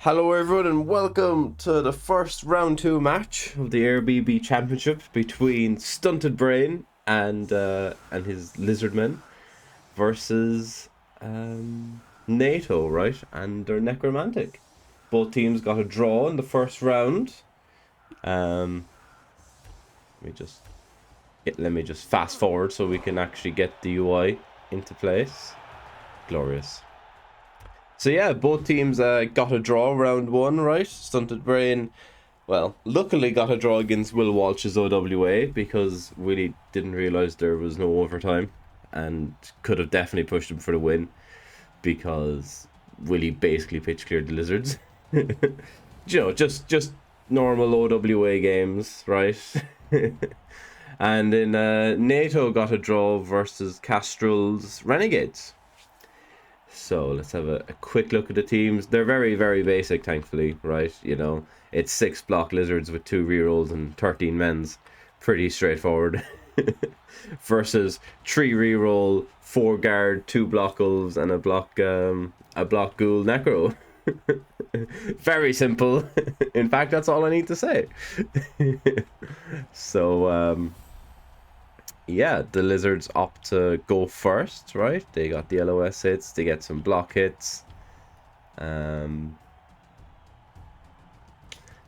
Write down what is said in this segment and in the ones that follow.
Hello everyone and welcome to the first round 2 match of the Éire Championship between Stuntedbrain and his Lizardmen versus Nayyto, right? And their Necromantic. Both teams got a draw in the first round. Let me just fast forward so we can actually get the UI into place. Glorious. So yeah, both teams got a draw round 1, right? Stuntedbrain, well, luckily got a draw against Will Walsh's OWA because Willie didn't realise there was no overtime and could have definitely pushed him for the win because Willie basically pitch cleared the Lizards. just normal OWA games, right? And then Nayyto got a draw versus Castrol's Renegades. So let's have a quick look at the teams. They're very, very basic, thankfully, right? You know, it's 6 block Lizards with 2 rerolls and 13 men's. Pretty straightforward. Versus 3 reroll, 4 guard, 2 block Ulves, and a block Ghoul Necro. Very simple. In fact, that's all I need to say. So, yeah, the Lizards opt to go first, right? They got the LOS hits, they get some block hits. The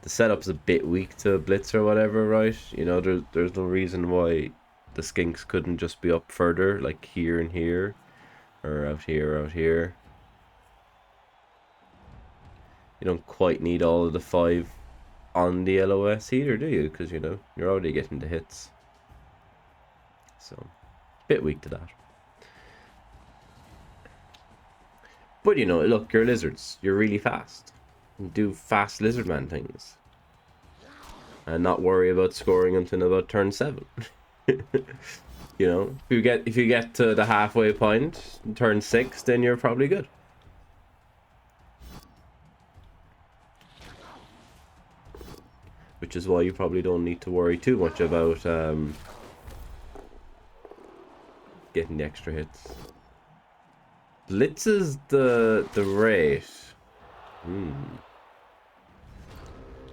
setup's a bit weak to Blitz or whatever, right? You know, there's no reason why the Skinks couldn't just be up further, like here and here, or out here, or out here. You don't quite need all of the 5 on the LOS either, do you? Because, you know, you're already getting the hits. So, bit weak to that. But you know, look, you're lizards. You're really fast. You do fast lizardman things. And not worry about scoring until about turn 7. You know, if you get to the halfway point, turn 6, then you're probably good. Which is why you probably don't need to worry too much about getting the extra hits. Blitz is the rate.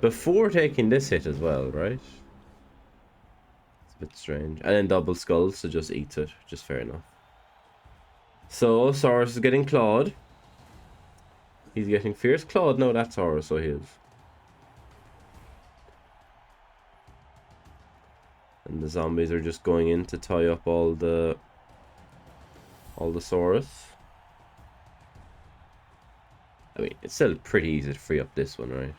Before taking this hit as well, right? It's a bit strange. And then double skulls, so just eats it. Just fair enough. So Saurus is getting clawed. He's getting fierce clawed. No, that's Saurus, so he is. And the zombies are just going in to tie up all the Saurus. I mean, it's still pretty easy to free up this one, right?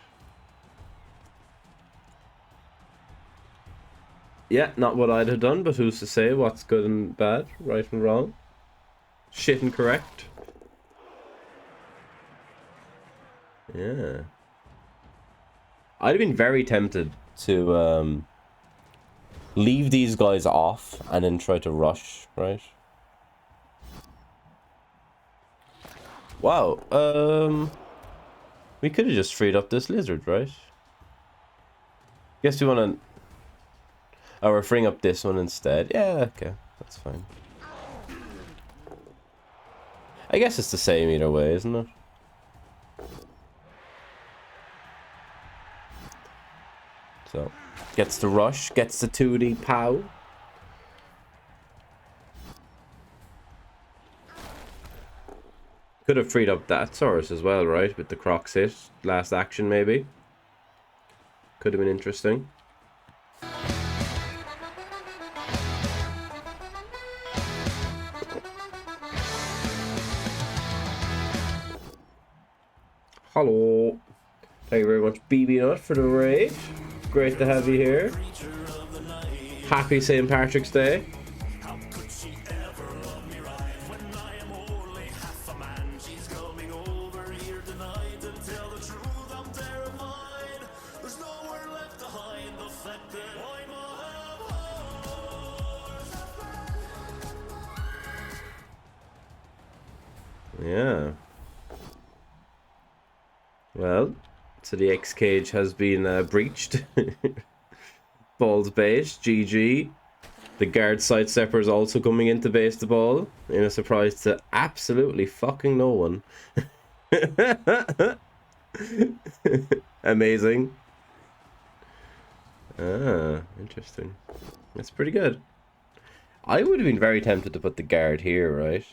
Yeah, not what I'd have done, but who's to say what's good and bad, right and wrong, shit and correct. Yeah. I'd have been very tempted to leave these guys off and then try to rush, right? Wow, we could have just freed up this lizard, right? Guess we want to... Oh, we're freeing up this one instead. Yeah, okay, that's fine. I guess it's the same either way, isn't it? So, gets the rush, gets the 2D pow. Could have freed up that Saurus as well, right? With the Crocs hit. Last action, maybe. Could have been interesting. Hello. Thank you very much, BB Nut, for the raid. Great to have you here. Happy St. Patrick's Day. Yeah. Well, so the X cage has been breached. Ball's base, GG. The guard sidestepper is also coming into base the ball in a surprise to absolutely fucking no one. Amazing. Ah, interesting. That's pretty good. I would have been very tempted to put the guard here, right?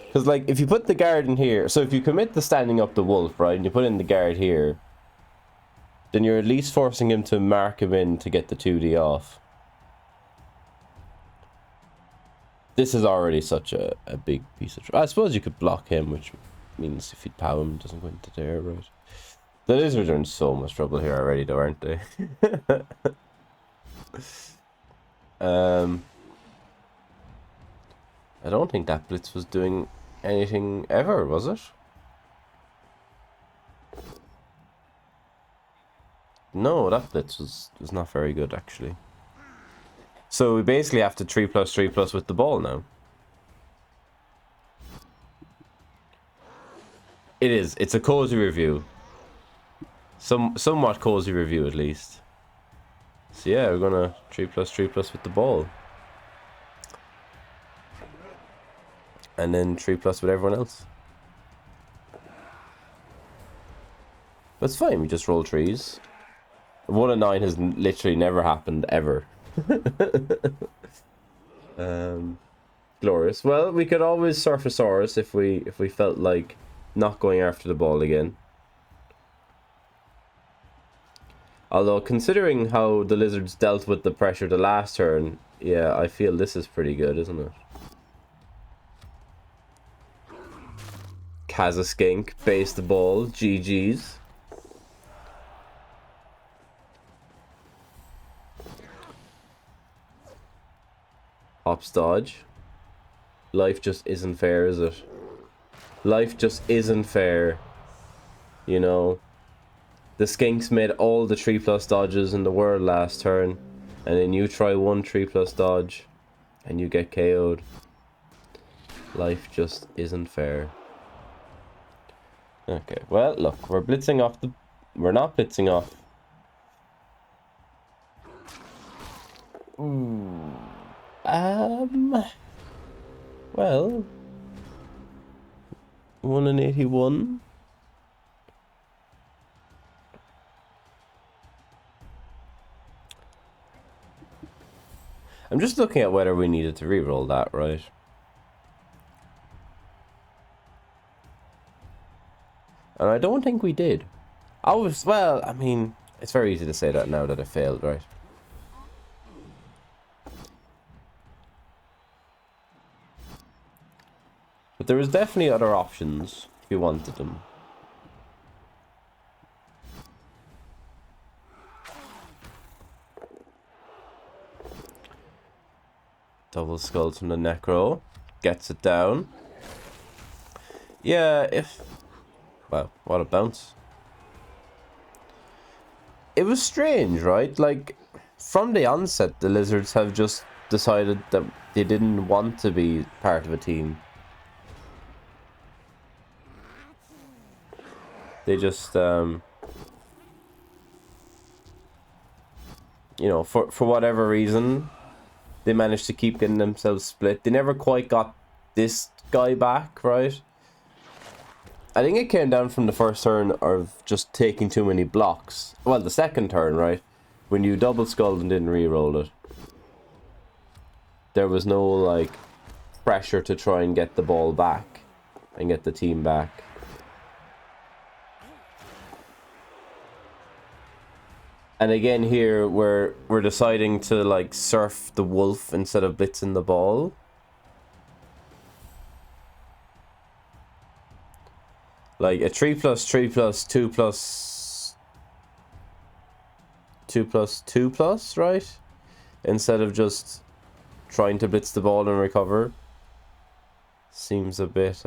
Because, like, if you put the guard in here... So if you commit to standing up the wolf, right, and you put in the guard here, then you're at least forcing him to mark him in to get the 2D off. This is already such a big piece of trouble. I suppose you could block him, which means if you pow him, it doesn't go into there, right? The lizards are in so much trouble here already, though, aren't they? I don't think that blitz was doing anything ever, was it? No, that blitz was not very good, actually. So we basically have to 3+3+ with the ball now. It is. It's a cozy review. Somewhat cozy review, at least. So yeah, we're gonna 3+3+ with the ball. And then 3+ with everyone else. But it's fine, we just roll 3s. 1 and 9 has literally never happened, ever. Glorious. Well, we could always Surfasaurus if we felt like not going after the ball again. Although, considering how the lizards dealt with the pressure the last turn, yeah, I feel this is pretty good, isn't it? Kazaskink, base the ball, GG's. Hops dodge. Life just isn't fair, is it? Life just isn't fair. You know, the skinks made all the 3+ dodges in the world last turn, and then you try one 3+ dodge and you get KO'd. Life just isn't fair. Okay, well, look, we're blitzing off the... We're not blitzing off. Well... 1 and 81. I'm just looking at whether we needed to reroll that, right? And I don't think we did. Well, I mean, it's very easy to say that now that it failed, right? But there was definitely other options if you wanted them. Double skulls from the Necro. Gets it down. Yeah, if... Wow, what a bounce. It was strange, right? Like, from the onset, the lizards have just decided that they didn't want to be part of a team. They just, you know, for whatever reason, they managed to keep getting themselves split. They never quite got this guy back, right? I think it came down from the first turn of just taking too many blocks. Well, the second turn, right? When you double skulled and didn't re-roll it. There was no, like, pressure to try and get the ball back and get the team back. And again here, we're deciding to, like, surf the wolf instead of blitzing the ball. Like a 3+3+2+2+2+, right? Instead of just trying to blitz the ball and recover. Seems a bit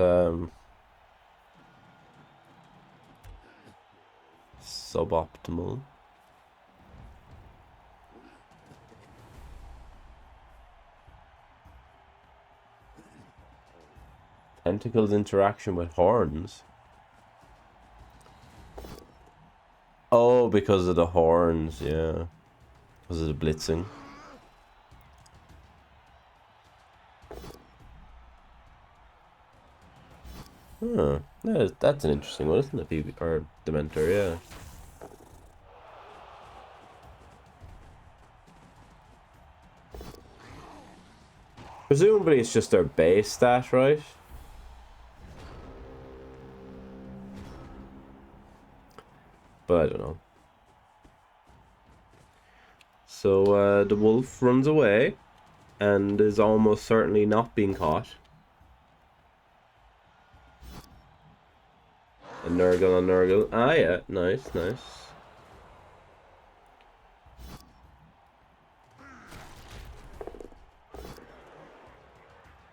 suboptimal. Tentacles interaction with horns. Oh, because of the horns, yeah. Because of the blitzing. Huh. That's an interesting one, isn't it? Or Dementor, yeah. Presumably it's just their base stat, right? But I don't know. So the wolf runs away and is almost certainly not being caught. A Nurgle on Nurgle. Ah, yeah. Nice, nice.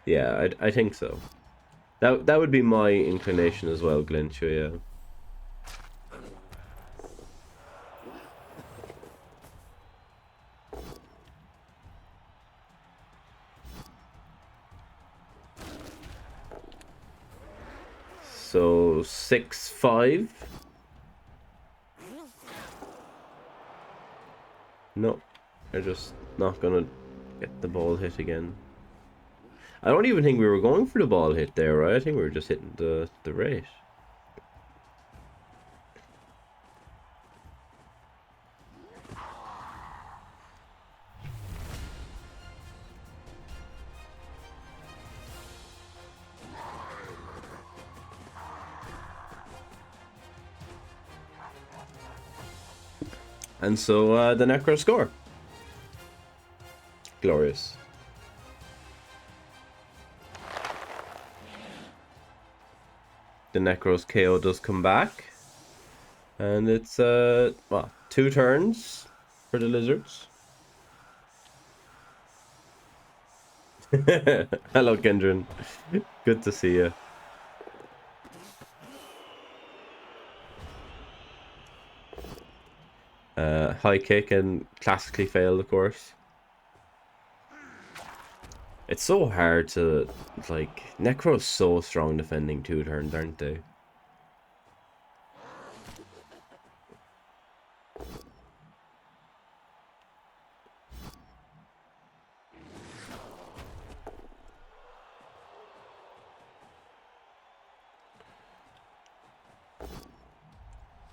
Yeah, I think so. That would be my inclination as well, Glencho, yeah. So 6-5. No, they're just not gonna get the ball hit again. I don't even think we were going for the ball hit there, right? I think we were just hitting the rate. And so the Necro score. Glorious. The Necro's KO does come back. And it's, well, 2 turns for the lizards. Hello, Kendrin. Good to see you. High kick and classically failed, of course. It's so hard to, like, Necro's so strong defending 2 turns, aren't they?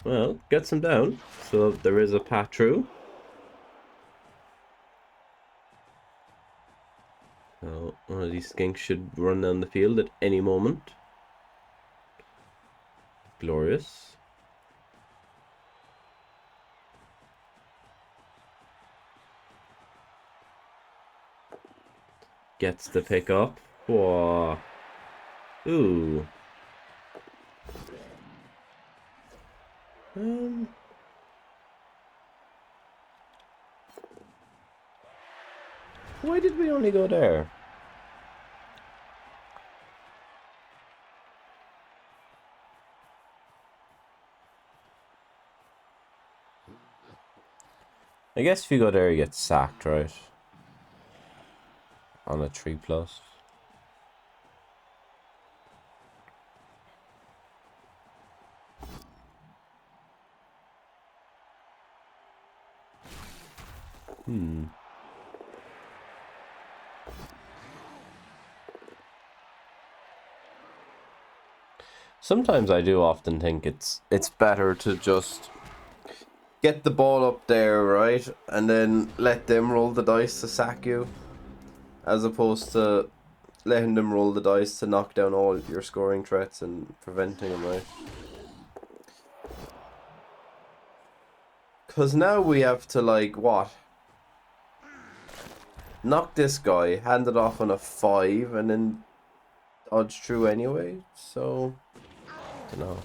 Well, gets him down, so there is a path through. So one of these skinks should run down the field at any moment. Glorious. Gets the pick up. Whoa. Ooh. Why did we only go there? I guess if you go there, you get sacked, right? On a 3+. Sometimes I do often think it's better to just get the ball up there, right? And then let them roll the dice to sack you. As opposed to letting them roll the dice to knock down all your scoring threats and preventing them, right? Because now we have to, like, what? Knock this guy, hand it off on a 5, and then dodge through anyway, so... I don't know.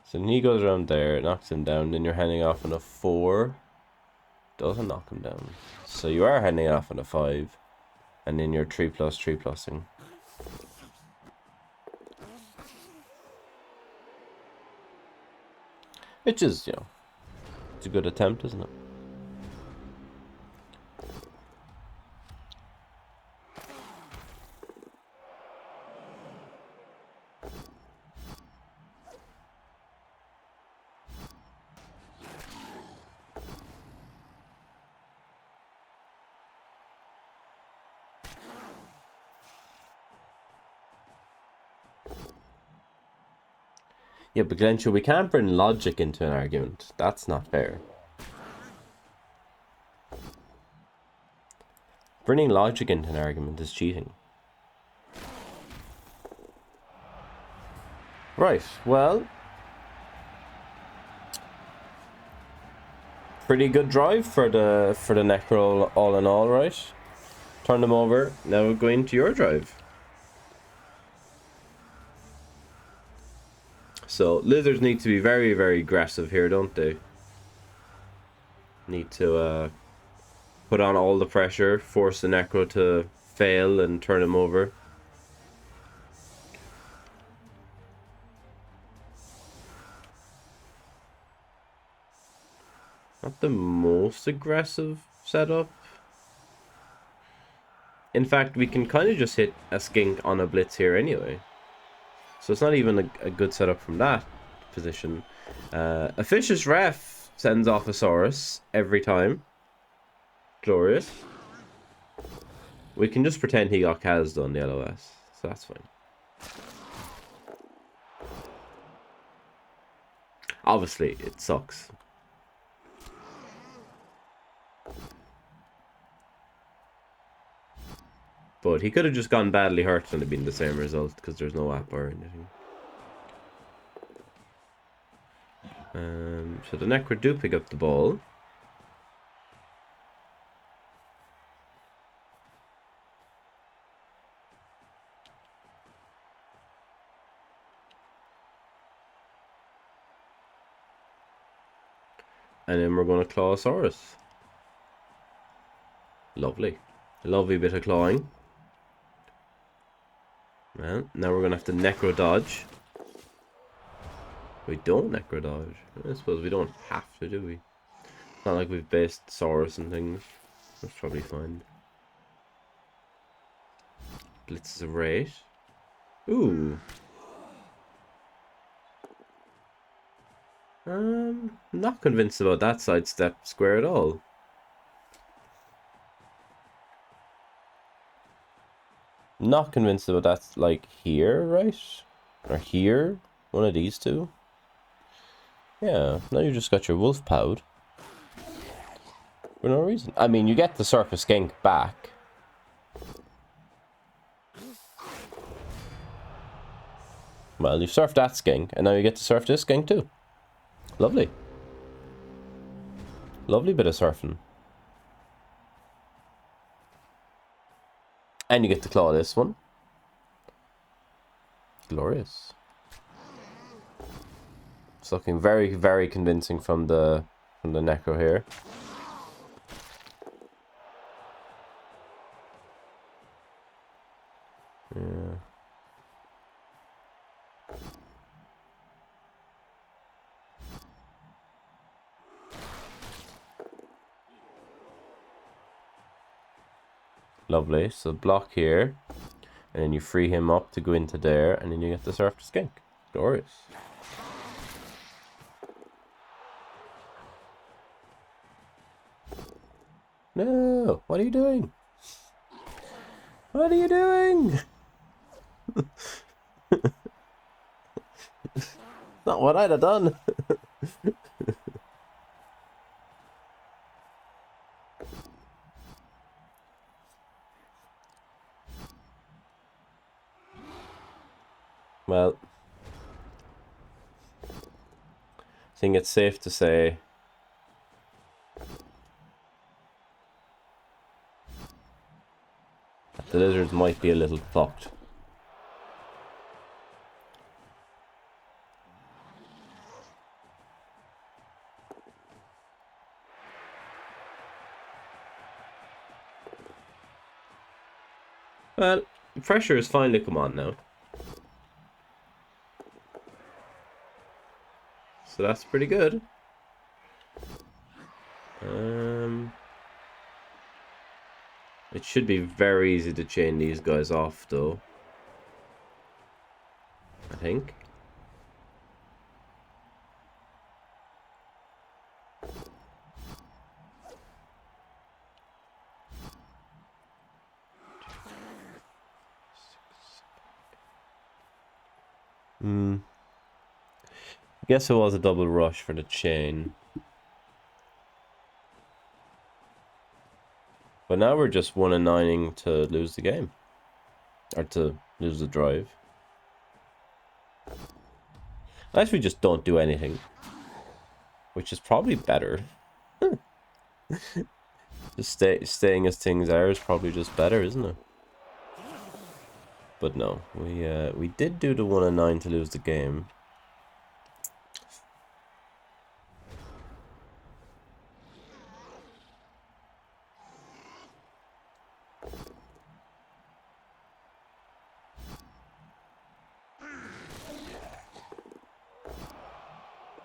So then he goes around there, knocks him down, then you're handing off on a 4. Doesn't knock him down. So you are handing off on a 5. And then you're 3+3+ing. Which is, you know, it's a good attempt, isn't it? Yeah, but Glencho, we can't bring logic into an argument. That's not fair. Bringing logic into an argument is cheating. Right, well. Pretty good drive for the Necro all in all, right? Turn them over. Now we're going to your drive. So lizards need to be very, very aggressive here, don't they? Need to put on all the pressure, force the Necro to fail and turn him over. Not the most aggressive setup. In fact, we can kind of just hit a skink on a blitz here anyway. So it's not even a good setup from that position. A Vicious Ref sends off a Saurus every time. Glorious. We can just pretend he got Kaz done the LOS. So that's fine. Obviously, it sucks. But he could have just gone badly hurt and it'd been the same result because there's no app or anything. So the Necro do pick up the ball. And then we're going to claw a Saurus. Lovely. Lovely bit of clawing. Well, now we're going to have to Necro dodge. We don't Necro dodge. I suppose we don't have to, do we? It's not like we've based Saurus and things. That's probably fine. Blitz is a rate. Ooh. Not convinced about that sidestep square at all. Not convinced about that, like, here, right? Or here? One of these two? Yeah, now you just got your wolf powed. For no reason. I mean, you get the surface skink back. Well, you've surfed that skink, and now you get to surf this skink too. Lovely. Lovely bit of surfing. And you get to claw this one. Glorious. It's looking very, very convincing from the Necro here. Yeah. Lovely. So block here. And then you free him up to go into there. And then you get to surf the skink. Glorious. No! What are you doing? What are you doing? Not what I'd have done. Well, I think it's safe to say that the lizards might be a little fucked. Well, the pressure has finally come on now. So that's pretty good. It should be very easy to chain these guys off though. I think. I guess it was a double rush for the chain. But now we're just 1-9ing to lose the game. Or to lose the drive. Unless we just don't do anything. Which is probably better. Just staying as things are is probably just better, isn't it? But no, we did do the 1-9 to lose the game.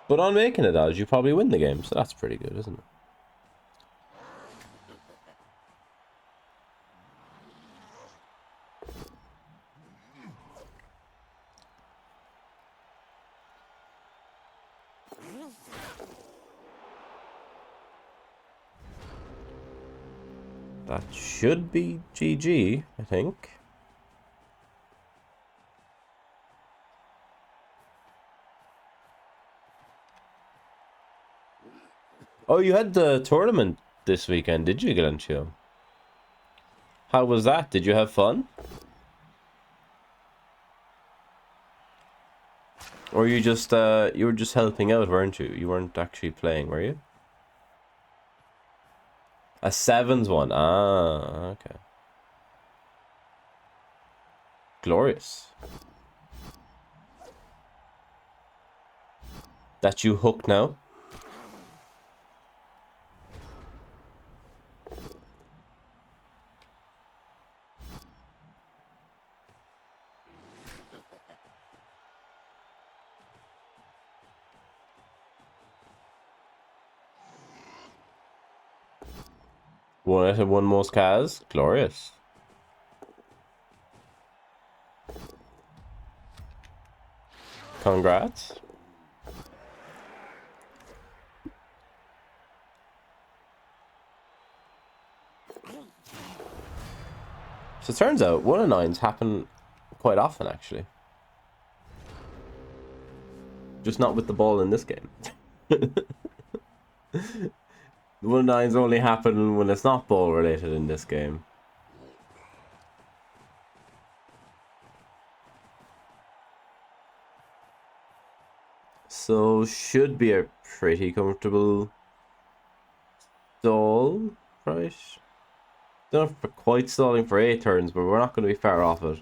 But on making a dodge, you probably win the game, so that's pretty good, isn't it? That should be GG, I think. Oh, you had the tournament this weekend, did you, Galancio? How was that? Did you have fun? Or you were just helping out, weren't you? You weren't actually playing, were you? A sevens one. Ah, okay. Glorious. That you hooked now? One out of one most Kaz. Glorious. Congrats. So it turns out 1-9s happen quite often, actually. Just not with the ball in this game. The 1-9s only happen when it's not ball related in this game. So should be a pretty comfortable stall, right? Don't know if we're quite stalling for 8 turns, but we're not going to be far off it.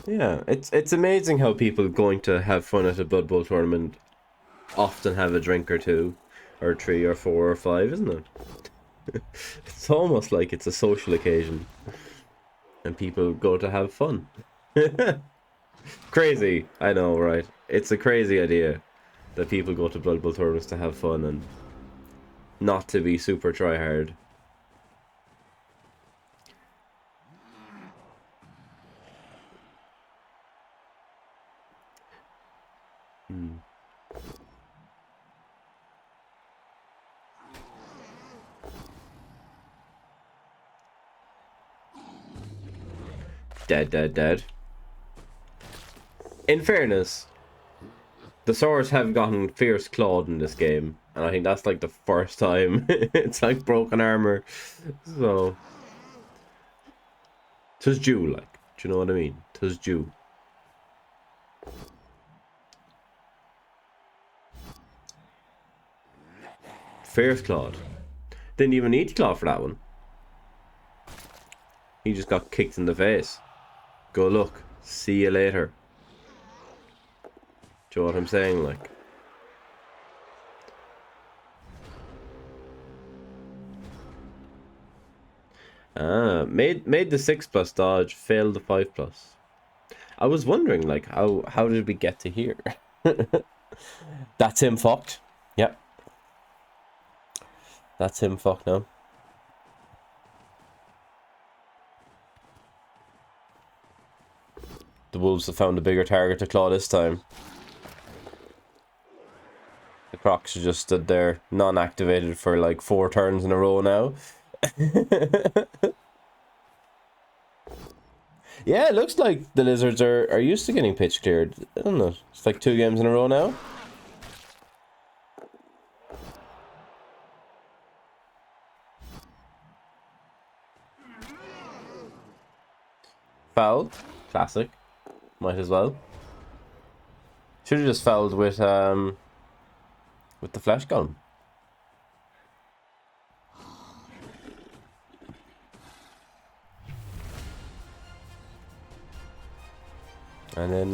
Yeah, it's amazing how people going to have fun at a Blood Bowl tournament often have a drink or two, or 3 or 4 or 5, isn't it? It's almost like it's a social occasion, and people go to have fun. Crazy, I know, right? It's a crazy idea that people go to Blood Bowl tournaments to have fun and not to be super try hard. Dead. In fairness, the swords have gotten fierce clawed in this game, and I think that's like the first time it's like broken armor. So, 'tis due, like, do you know what I mean? 'Tis due. Fierce clawed. Didn't even need to claw for that one. He just got kicked in the face. Go look. See you later. Do you know what I'm saying? Like, made the 6+ dodge, failed the 5+. I was wondering, like, how did we get to here? That's him fucked. Yep. That's him fucked now. The Wolves have found a bigger target to claw this time. The Crocs just stood there, non-activated for like 4 turns in a row now. Yeah, it looks like the Lizards are used to getting pitch cleared. I don't know. It's like 2 games in a row now. Foul. Classic. Might as well. Should have just fouled with the flash gun. And then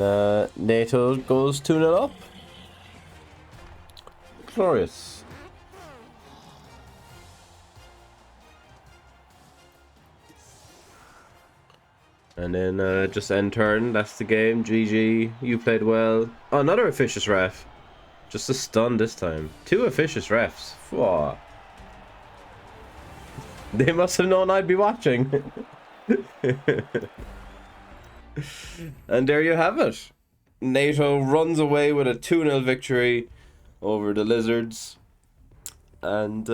Nayyto goes 2-0 up. Glorious. And then just end turn. That's the game. GG. You played well. Oh, another officious ref. Just a stun this time. 2 officious refs. Whoa. They must have known I'd be watching. And there you have it. Nayyto runs away with a 2-0 victory over the Lizards. And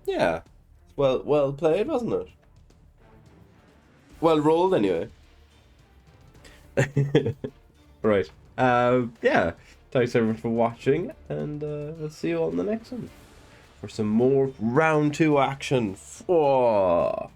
yeah, well played, wasn't it? Well rolled, anyway. Right. Yeah. Thanks everyone for watching, and we'll see you all in the next one for some more round 2 action. Whoa.